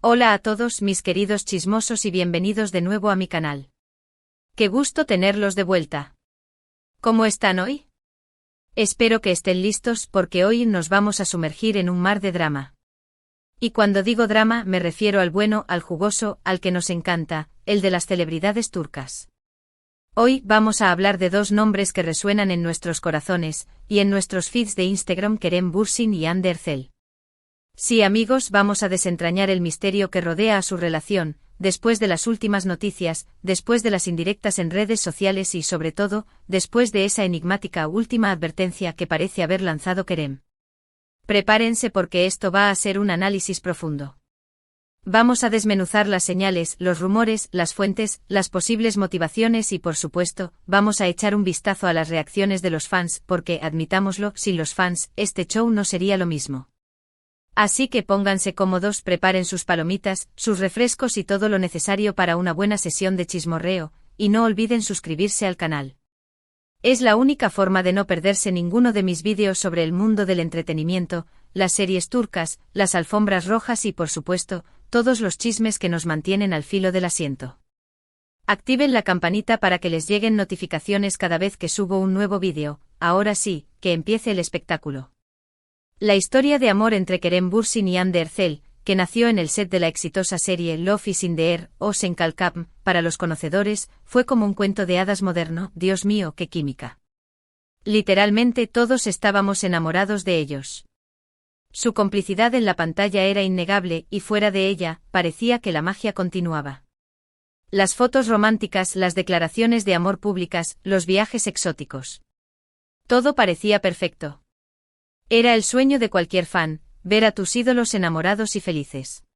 Hola a todos mis queridos chismosos y bienvenidos de nuevo a mi canal. Qué gusto tenerlos de vuelta. ¿Cómo están hoy? Espero que estén listos porque hoy nos vamos a sumergir en un mar de drama. Y cuando digo drama me refiero al bueno, al jugoso, al que nos encanta, el de las celebridades turcas. Hoy vamos a hablar de dos nombres que resuenan en nuestros corazones y en nuestros feeds de Instagram: Kerem Bürsin y Hande Erçel. Sí, amigos, vamos a desentrañar el misterio que rodea a su relación, después de las últimas noticias, después de las indirectas en redes sociales y, sobre todo, después de esa enigmática última advertencia que parece haber lanzado Kerem. Prepárense porque esto va a ser un análisis profundo. Vamos a desmenuzar las señales, los rumores, las fuentes, las posibles motivaciones y, por supuesto, vamos a echar un vistazo a las reacciones de los fans porque, admitámoslo, sin los fans, este show no sería lo mismo. Así que pónganse cómodos, preparen sus palomitas, sus refrescos y todo lo necesario para una buena sesión de chismorreo, y no olviden suscribirse al canal. Es la única forma de no perderse ninguno de mis vídeos sobre el mundo del entretenimiento, las series turcas, las alfombras rojas y, por supuesto, todos los chismes que nos mantienen al filo del asiento. Activen la campanita para que les lleguen notificaciones cada vez que subo un nuevo vídeo. Ahora sí, que empiece el espectáculo. La historia de amor entre Kerem Bürsin y Hande Erçel, que nació en el set de la exitosa serie Love is in the Air o Sen Kalkam, para los conocedores, fue como un cuento de hadas moderno. Dios mío, qué química. Literalmente todos estábamos enamorados de ellos. Su complicidad en la pantalla era innegable y fuera de ella, parecía que la magia continuaba. Las fotos románticas, las declaraciones de amor públicas, los viajes exóticos. Todo parecía perfecto. Era el sueño de cualquier fan, ver a tus ídolos enamorados y felices.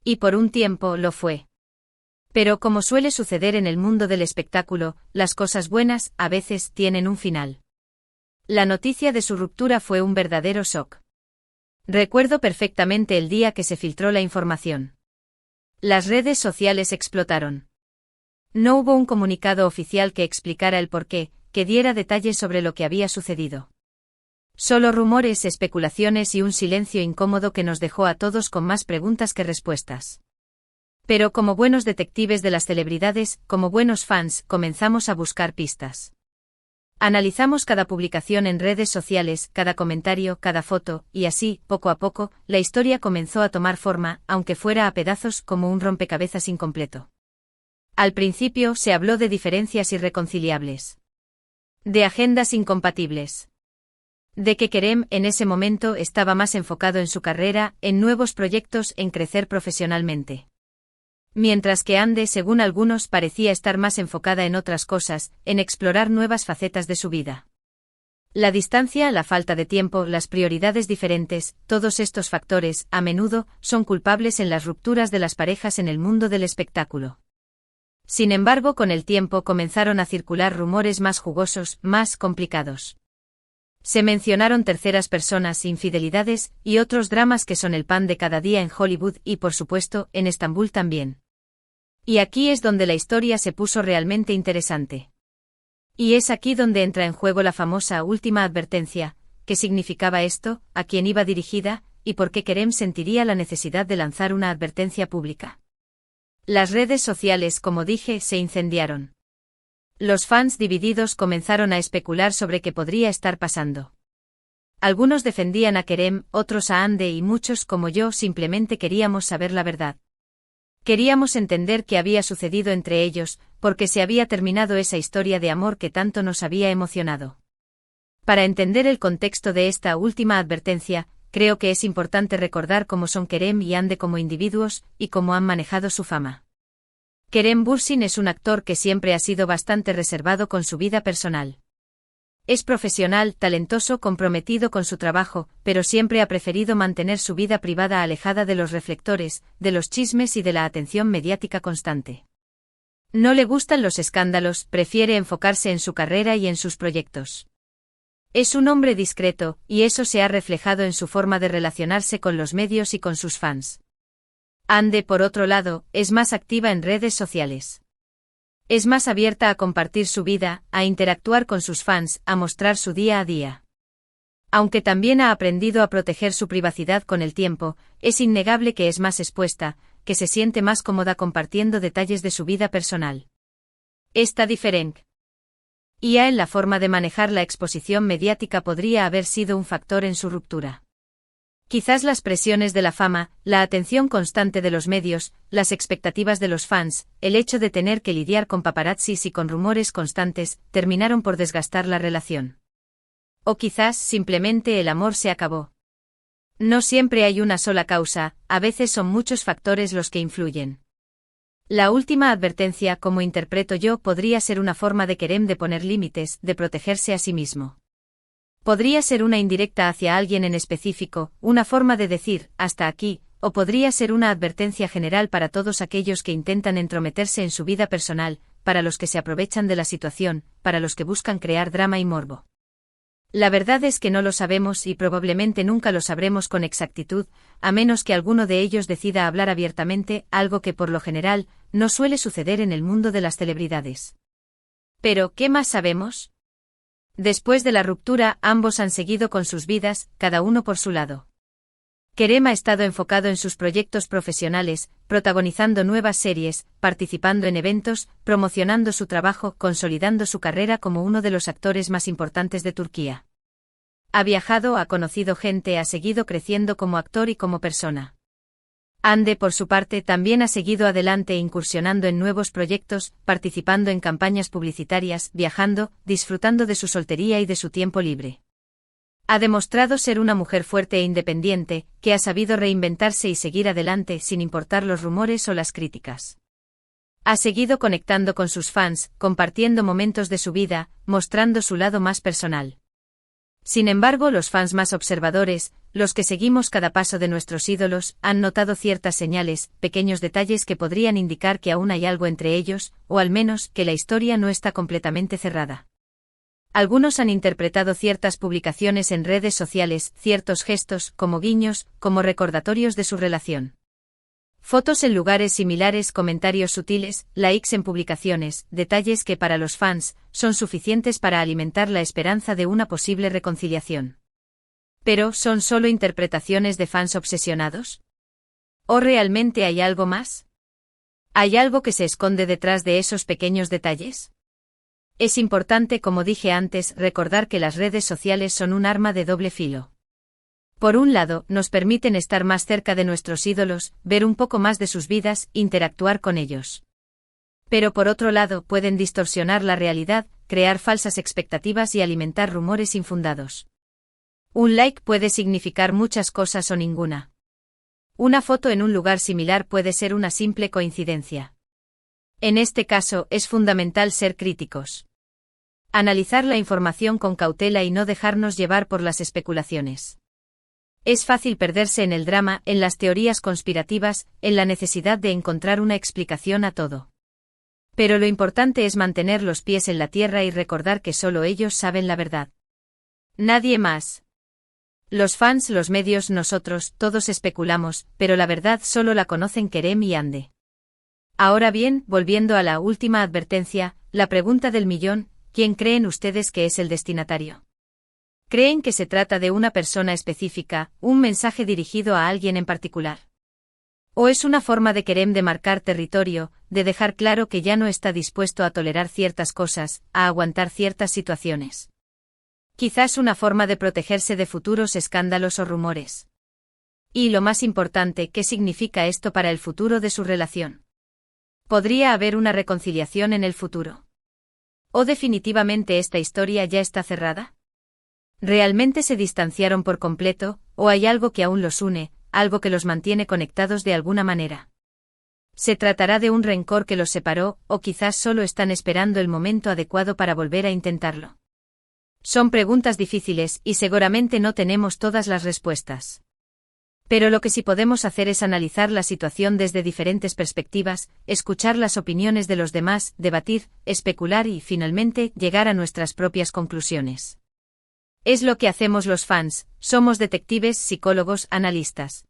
Y por un tiempo lo fue. Pero como suele suceder en el mundo del espectáculo, las cosas buenas, a veces, tienen un final. La noticia de su ruptura fue un verdadero shock. Recuerdo perfectamente el día que se filtró la información. Las redes sociales explotaron. No hubo un comunicado oficial que explicara el porqué, que diera detalles sobre lo que había sucedido. Solo rumores, especulaciones y un silencio incómodo que nos dejó a todos con más preguntas que respuestas. Pero como buenos detectives de las celebridades, como buenos fans, comenzamos a buscar pistas. Analizamos cada publicación en redes sociales, cada comentario, cada foto, y así, poco a poco, la historia comenzó a tomar forma, aunque fuera a pedazos como un rompecabezas incompleto. Al principio se habló de diferencias irreconciliables. De agendas incompatibles. De que Kerem, en ese momento, estaba más enfocado en su carrera, en nuevos proyectos, en crecer profesionalmente. Mientras que Hande, según algunos, parecía estar más enfocada en otras cosas, en explorar nuevas facetas de su vida. La distancia, la falta de tiempo, las prioridades diferentes, todos estos factores, a menudo, son culpables en las rupturas de las parejas en el mundo del espectáculo. Sin embargo, con el tiempo comenzaron a circular rumores más jugosos, más complicados. Se mencionaron terceras personas, infidelidades, y otros dramas que son el pan de cada día en Hollywood y, por supuesto, en Estambul también. Y aquí es donde la historia se puso realmente interesante. Y es aquí donde entra en juego la famosa última advertencia. ¿Qué significaba esto? ¿A quién iba dirigida? ¿Y por qué Kerem sentiría la necesidad de lanzar una advertencia pública? Las redes sociales, como dije, se incendiaron. Los fans divididos comenzaron a especular sobre qué podría estar pasando. Algunos defendían a Kerem, otros a Hande y muchos, como yo, simplemente queríamos saber la verdad. Queríamos entender qué había sucedido entre ellos, porque se había terminado esa historia de amor que tanto nos había emocionado. Para entender el contexto de esta última advertencia, creo que es importante recordar cómo son Kerem y Hande como individuos, y cómo han manejado su fama. Kerem Bürsin es un actor que siempre ha sido bastante reservado con su vida personal. Es profesional, talentoso, comprometido con su trabajo, pero siempre ha preferido mantener su vida privada alejada de los reflectores, de los chismes y de la atención mediática constante. No le gustan los escándalos, prefiere enfocarse en su carrera y en sus proyectos. Es un hombre discreto, y eso se ha reflejado en su forma de relacionarse con los medios y con sus fans. Hande, por otro lado, es más activa en redes sociales. Es más abierta a compartir su vida, a interactuar con sus fans, a mostrar su día a día. Aunque también ha aprendido a proteger su privacidad con el tiempo, es innegable que es más expuesta, que se siente más cómoda compartiendo detalles de su vida personal. Esta diferencia en la forma de manejar la exposición mediática podría haber sido un factor en su ruptura. Quizás las presiones de la fama, la atención constante de los medios, las expectativas de los fans, el hecho de tener que lidiar con paparazzis y con rumores constantes, terminaron por desgastar la relación. O quizás simplemente el amor se acabó. No siempre hay una sola causa, a veces son muchos factores los que influyen. La última advertencia, como interpreto yo, podría ser una forma de Kerem de poner límites, de protegerse a sí mismo. Podría ser una indirecta hacia alguien en específico, una forma de decir, hasta aquí, o podría ser una advertencia general para todos aquellos que intentan entrometerse en su vida personal, para los que se aprovechan de la situación, para los que buscan crear drama y morbo. La verdad es que no lo sabemos y probablemente nunca lo sabremos con exactitud, a menos que alguno de ellos decida hablar abiertamente, algo que por lo general, no suele suceder en el mundo de las celebridades. Pero, ¿qué más sabemos? Después de la ruptura, ambos han seguido con sus vidas, cada uno por su lado. Kerem ha estado enfocado en sus proyectos profesionales, protagonizando nuevas series, participando en eventos, promocionando su trabajo, consolidando su carrera como uno de los actores más importantes de Turquía. Ha viajado, ha conocido gente, ha seguido creciendo como actor y como persona. Hande, por su parte, también ha seguido adelante incursionando en nuevos proyectos, participando en campañas publicitarias, viajando, disfrutando de su soltería y de su tiempo libre. Ha demostrado ser una mujer fuerte e independiente, que ha sabido reinventarse y seguir adelante sin importar los rumores o las críticas. Ha seguido conectando con sus fans, compartiendo momentos de su vida, mostrando su lado más personal. Sin embargo, los fans más observadores, los que seguimos cada paso de nuestros ídolos, han notado ciertas señales, pequeños detalles que podrían indicar que aún hay algo entre ellos, o al menos que la historia no está completamente cerrada. Algunos han interpretado ciertas publicaciones en redes sociales, ciertos gestos, como guiños, como recordatorios de su relación. Fotos en lugares similares, comentarios sutiles, likes en publicaciones, detalles que para los fans son suficientes para alimentar la esperanza de una posible reconciliación. ¿Pero son solo interpretaciones de fans obsesionados? ¿O realmente hay algo más? ¿Hay algo que se esconde detrás de esos pequeños detalles? Es importante, como dije antes, recordar que las redes sociales son un arma de doble filo. Por un lado, nos permiten estar más cerca de nuestros ídolos, ver un poco más de sus vidas, interactuar con ellos. Pero por otro lado, pueden distorsionar la realidad, crear falsas expectativas y alimentar rumores infundados. Un like puede significar muchas cosas o ninguna. Una foto en un lugar similar puede ser una simple coincidencia. En este caso, es fundamental ser críticos. Analizar la información con cautela y no dejarnos llevar por las especulaciones. Es fácil perderse en el drama, en las teorías conspirativas, en la necesidad de encontrar una explicación a todo. Pero lo importante es mantener los pies en la tierra y recordar que solo ellos saben la verdad. Nadie más. Los fans, los medios, nosotros, todos especulamos, pero la verdad solo la conocen Kerem y Hande. Ahora bien, volviendo a la última advertencia, la pregunta del millón, ¿quién creen ustedes que es el destinatario? ¿Creen que se trata de una persona específica, un mensaje dirigido a alguien en particular? ¿O es una forma de Kerem de marcar territorio, de dejar claro que ya no está dispuesto a tolerar ciertas cosas, a aguantar ciertas situaciones? Quizás una forma de protegerse de futuros escándalos o rumores. Y lo más importante, ¿qué significa esto para el futuro de su relación? ¿Podría haber una reconciliación en el futuro? ¿O definitivamente esta historia ya está cerrada? ¿Realmente se distanciaron por completo, o hay algo que aún los une, algo que los mantiene conectados de alguna manera? ¿Se tratará de un rencor que los separó, o quizás solo están esperando el momento adecuado para volver a intentarlo? Son preguntas difíciles y seguramente no tenemos todas las respuestas. Pero lo que sí podemos hacer es analizar la situación desde diferentes perspectivas, escuchar las opiniones de los demás, debatir, especular y, finalmente, llegar a nuestras propias conclusiones. Es lo que hacemos los fans, somos detectives, psicólogos, analistas.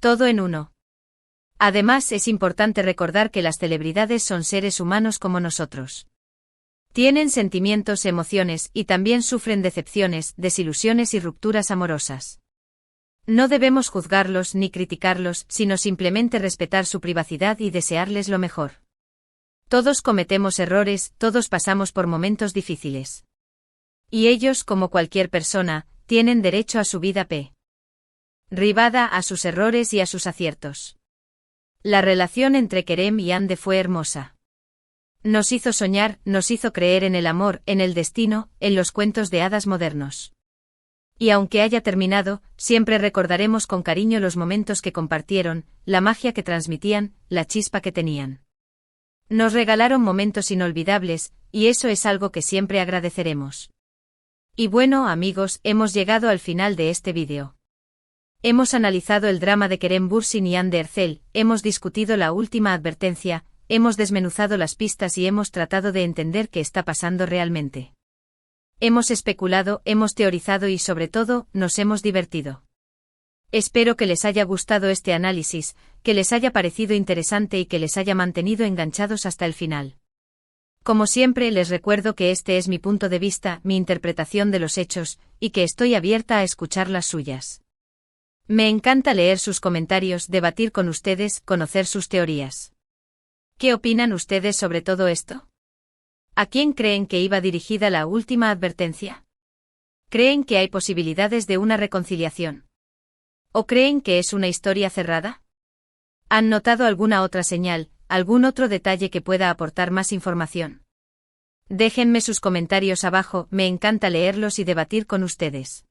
Todo en uno. Además, es importante recordar que las celebridades son seres humanos como nosotros. Tienen sentimientos, emociones y también sufren decepciones, desilusiones y rupturas amorosas. No debemos juzgarlos ni criticarlos, sino simplemente respetar su privacidad y desearles lo mejor. Todos cometemos errores, todos pasamos por momentos difíciles. Y ellos, como cualquier persona, tienen derecho a su vida privada, a sus errores y a sus aciertos. La relación entre Kerem y Hande fue hermosa. Nos hizo soñar, nos hizo creer en el amor, en el destino, en los cuentos de hadas modernos. Y aunque haya terminado, siempre recordaremos con cariño los momentos que compartieron, la magia que transmitían, la chispa que tenían. Nos regalaron momentos inolvidables, y eso es algo que siempre agradeceremos. Y bueno, amigos, hemos llegado al final de este vídeo. Hemos analizado el drama de Kerem Bürsin y Hande Erçel, hemos discutido la última advertencia, hemos desmenuzado las pistas y hemos tratado de entender qué está pasando realmente. Hemos especulado, hemos teorizado y sobre todo, nos hemos divertido. Espero que les haya gustado este análisis, que les haya parecido interesante y que les haya mantenido enganchados hasta el final. Como siempre, les recuerdo que este es mi punto de vista, mi interpretación de los hechos, y que estoy abierta a escuchar las suyas. Me encanta leer sus comentarios, debatir con ustedes, conocer sus teorías. ¿Qué opinan ustedes sobre todo esto? ¿A quién creen que iba dirigida la última advertencia? ¿Creen que hay posibilidades de una reconciliación? ¿O creen que es una historia cerrada? ¿Han notado alguna otra señal, algún otro detalle que pueda aportar más información? Déjenme sus comentarios abajo, me encanta leerlos y debatir con ustedes.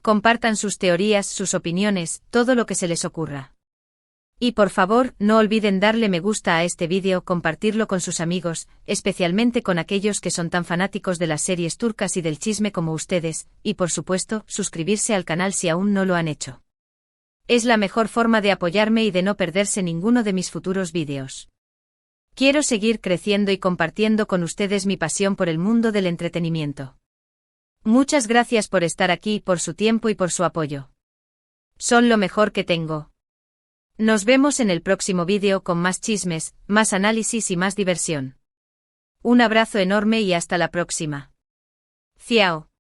Compartan sus teorías, sus opiniones, todo lo que se les ocurra. Y por favor, no olviden darle me gusta a este vídeo, compartirlo con sus amigos, especialmente con aquellos que son tan fanáticos de las series turcas y del chisme como ustedes, y por supuesto, suscribirse al canal si aún no lo han hecho. Es la mejor forma de apoyarme y de no perderse ninguno de mis futuros vídeos. Quiero seguir creciendo y compartiendo con ustedes mi pasión por el mundo del entretenimiento. Muchas gracias por estar aquí, por su tiempo y por su apoyo. Son lo mejor que tengo. Nos vemos en el próximo vídeo con más chismes, más análisis y más diversión. Un abrazo enorme y hasta la próxima. Ciao.